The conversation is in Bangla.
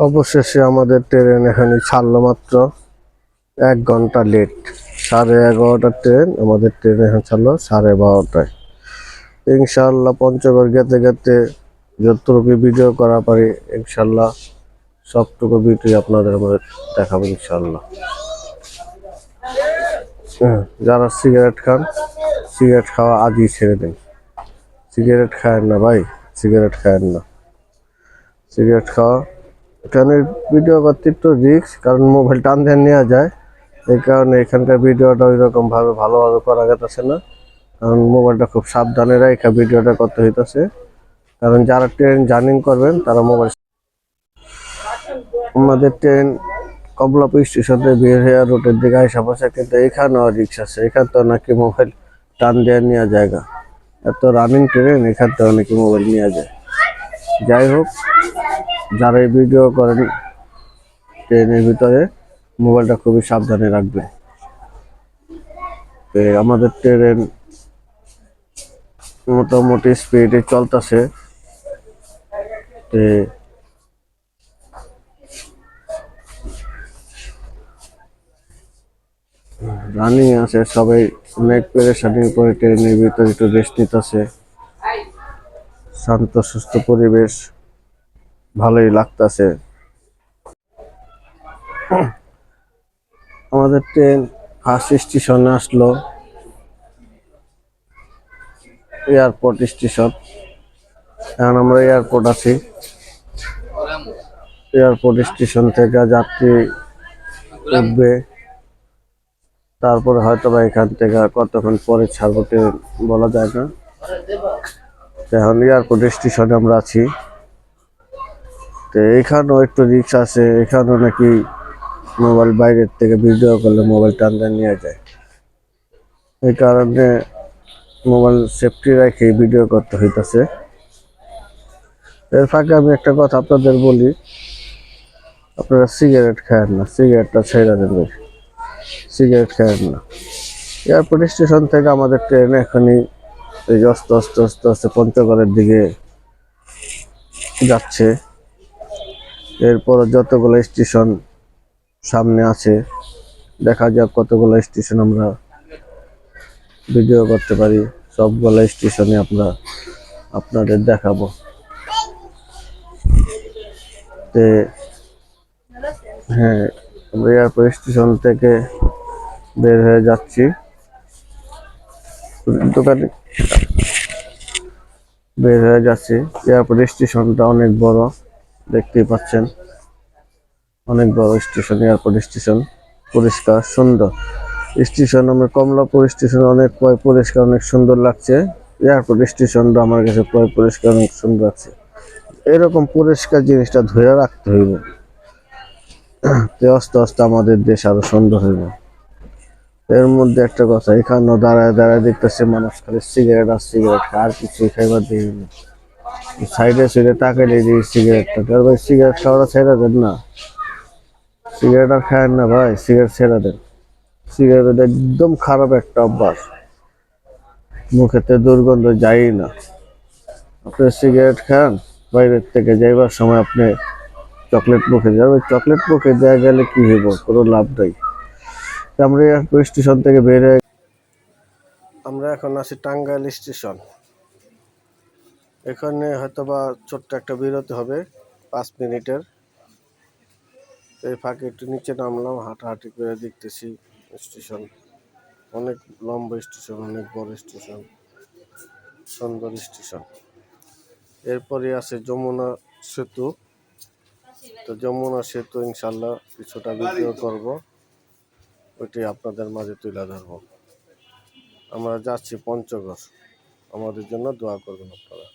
অবশেষে আমাদের ট্রেন এখানে ছাড়লো মাত্র 1 ঘন্টা লেট। 11:30টার ট্রেন, আমাদের ট্রেন এখন ছাড়লো 12:30টায়। ইনশাআল্লাহ পঞ্চগড় গেতে গেতে যতটুকু ভিডিও করা পারি ইনশাআল্লাহ সবটুকু ভিডিও আপনাদের মধ্যে দেখাবো ইনশাআল্লাহ। যারা সিগারেট খান, সিগারেট খাওয়া আজই ছেড়ে দিন। সিগারেট খায়েন না ভাই, সিগারেট খায়েন না। সিগারেট খাওয়া এখানে ভিডিও করতে একটু রিস্ক, কারণ মোবাইল টান দিয়ে নেওয়া যায়। এই কারণে এখানকার ভিডিওটা ওই রকম ভালোভাবে করা যেতেছে না, কারণ মোবাইলটা খুব সাবধানে রেখে ভিডিওটা করতে হইতেছে। কারণ যারা ট্রেন জার্নি করবেন তারা মোবাইল। আমাদের ট্রেন কমলাপুর স্টেশন থেকে বের হয়ে রোডের দিকে আসা পড়ছে, কিন্তু এখানেও রিক্স আছে। এখান তো নাকি মোবাইল টান দিয়ে নেওয়া জায়গা, এত রানিং ট্রেন, এখান থেকে নাকি মোবাইল নেওয়া যায়। যাই হোক, যারা এই ভিডিও করেন ট্রেনের ভিতরে মোবাইলটা খুবই সাবধানে রাখবে। আমাদের ট্রেন মোটামুটি স্পিডে চলতেছে, রানিং আছে। সবাই অনেক পেরেশানির পরে ট্রেনের ভিতরে একটু রেস্ট নিতেছে। শান্ত সুস্থ পরিবেশ, ভালোই লাগতেছে। আমাদের ট্রেন ফার্স্ট স্টেশনে আসলো এয়ারপোর্ট স্টেশন। এখন আমরা এয়ারপোর্ট আছি। এয়ারপোর্ট স্টেশন থেকে যাত্রী উঠবে, তারপরে হয়তো বা এখান থেকে কতক্ষণ পরে ছাড়বো ট্রেন বলা যায় না। এখন এয়ারপোর্ট স্টেশনে আমরা আছি। তো এখানেও একটু রিস্ক আছে, এখানেও নাকি মোবাইল বাইরের থেকে ভিডিও করলে মোবাইল টানতে নিয়ে যায়। এই কারণে মোবাইল সেফটি রেখে ভিডিও করতে হইতেছে। এর ফাঁকে আমি একটা কথা আপনাদের বলি, আপনারা সিগারেট খায়েন না, সিগারেটটা ছেড়ে দেন। সিগারেট খায়েন না। এয়ারপোর্ট স্টেশন থেকে আমাদের ট্রেন এখনই এই আস্তে আস্তে আস্তে আস্তে পঞ্চগড়ের দিকে যাচ্ছে। এরপর যতগুলো স্টেশন সামনে আছে, দেখা যাক কতগুলো স্টেশন আমরা ভিডিও করতে পারি। সবগুলো স্টেশনে আমরা আপনাদের দেখাবো। তে হ্যাঁ, আমরা এয়ারপোর্ট স্টেশন থেকে বের হয়ে যাচ্ছি। দোকানে বের হয়ে যাচ্ছি। এয়ারপোর্ট স্টেশনটা অনেক বড়, দেখতেই পাচ্ছেন, অনেক বড় স্টেশন। এয়ারপোর্ট স্টেশন পরিষ্কার সুন্দর স্টেশন। আমার কমলাপুর স্টেশন অনেক পরিষ্কার, অনেক সুন্দর লাগছে। এয়ারপোর্ট স্টেশনটা আমার কাছে পরিষ্কার, অনেক সুন্দর লাগছে। এরকম পরিষ্কার জিনিসটা ধরে রাখতে হইব, আস্তে আস্তে আমাদের দেশ আরো সুন্দর হইব। এর মধ্যে একটা কথা, এখানেও দাঁড়ায় দাঁড়ায় দেখতেছে মানুষ খালি সিগারেট আর সিগারেট খায়, আর কিছুই খাইবার দিই না। সাইডে সাইডে তাকাইলে দিই সিগারেটটা। ভাই সিগারেট খাওয়াটা ছেড়ে দেন না, সিগারেট আর খায়েন না ভাই, সিগারেট ছেড়ে দেন। সিগারেট একদম খারাপ একটা অভ্যাস, মুখেতে দুর্গন্ধ যাই না। আপনি সিগারেট খান, বাইরের থেকে যাইবার সময় আপনি চকলেট মুখে যাবে, চকলেট মুখে দেওয়া গেলে কি হইব, কোনো লাভ নাই। আমরা এয়ারপোর্ট স্টেশন থেকে বের হয়ে আমরা এখন আছি টাঙ্গাইল স্টেশন। এখানে হয়তোবা ছোট্ট একটা বিরতি হবে 5 মিনিটের। এই ফাঁকে একটু নিচে নামলাম, হাঁটাহাঁটি করে দেখতেছি স্টেশন। অনেক লম্বা স্টেশন, অনেক বড় স্টেশন, সুন্দর স্টেশন। এরপরে আছে যমুনা সেতু। তো যমুনা সেতু ইনশাল্লাহ কিছুটা ভিডিও করব, ওইটি আপনাদের মাঝে তুলে ধরবো। আমরা যাচ্ছি পঞ্চগড়, আমাদের জন্য দোয়া করবেন আপনারা।